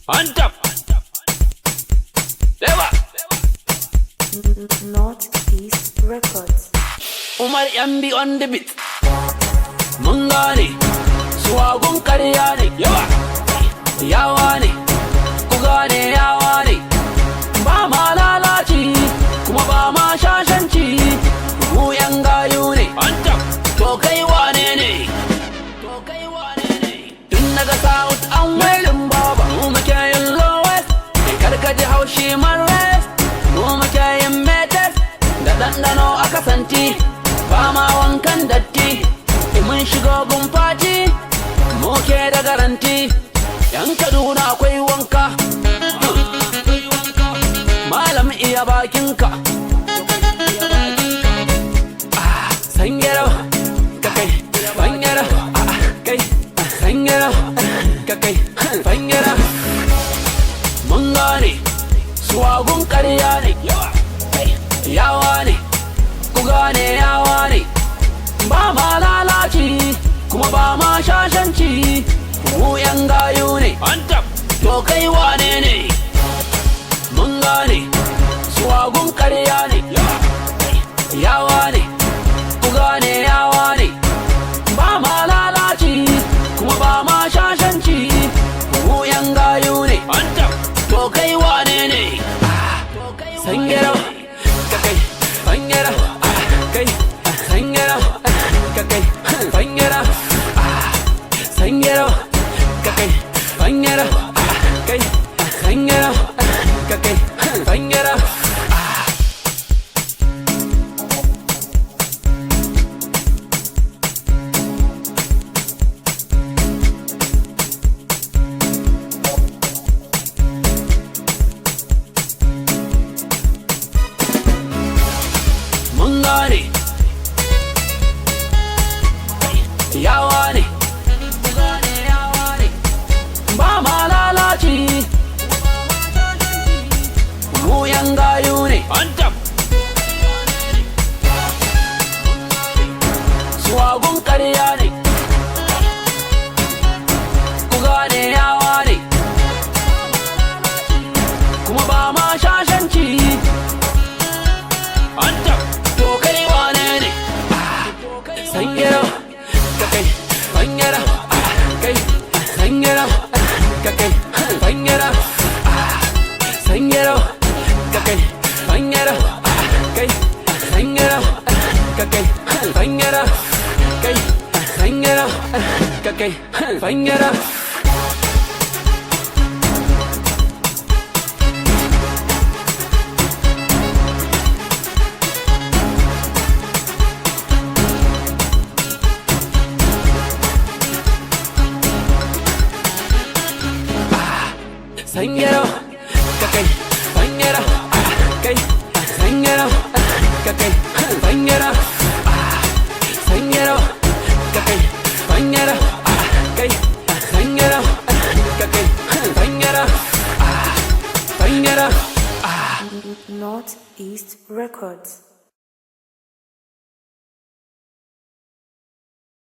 On top. Lewa. Northeast Records. Umar Yambi on the beat. Mun gane, suwagun karya ne. Yawa. Yawa ne, ku gane yawa ne. Ba ma lalaci, kuma ba ma shashanci. Mu yan gayu ne. On top. To kai wane ne? To kai wane ne? Tun daga South an wailin baba. Mu muke yin lowest. Kai karkaji haushi man rest. Mu muke yin metes. Da ɗanɗano a kasanti. Ba ma wankan datti. Mun shigo gun fati. Mu ke da garanti. Yan Kaduna akwai wanka. Malam iya bakinka. Sangero, kakai, fangero, kai, sangero, kakai, fangero. Mun gane, suwagun karya ne, yawa ne, ku gane yawa ne. Ba ma lalaci, kuma ba ma shashanci, mu yan gayu ne. To kai wane ne? Mun gane, suwagun karya ne, yawa ne. Gane yawa ne, ba ma lalaci, kuma ba ma shashanci, mu yan gayu ne. To kai wane ne? Sangero, kakai, fangero, kai, sangero, kakai, fangero, sangero, kakai, fangero, kai, sangero, kakai, fangero. Mun gane, yawa ne, ba ma lalaci, mu yan gayu ne. Suwagun karya ne, ku gane yawa ne, kuma ba ma shashanci. Sangero, kakai, fangero, kai, sangero, kakai, fangero, sangero, kakai, fangero, kai, sangero, kakai, fangero, kai, sangero, kakai, fangero. Sangero, kakai, fangero, kai, sangero, kakai, fangero, sangero, kakai, fangero, kai, sangero, kakai, fangero, fangero. Northeast Records.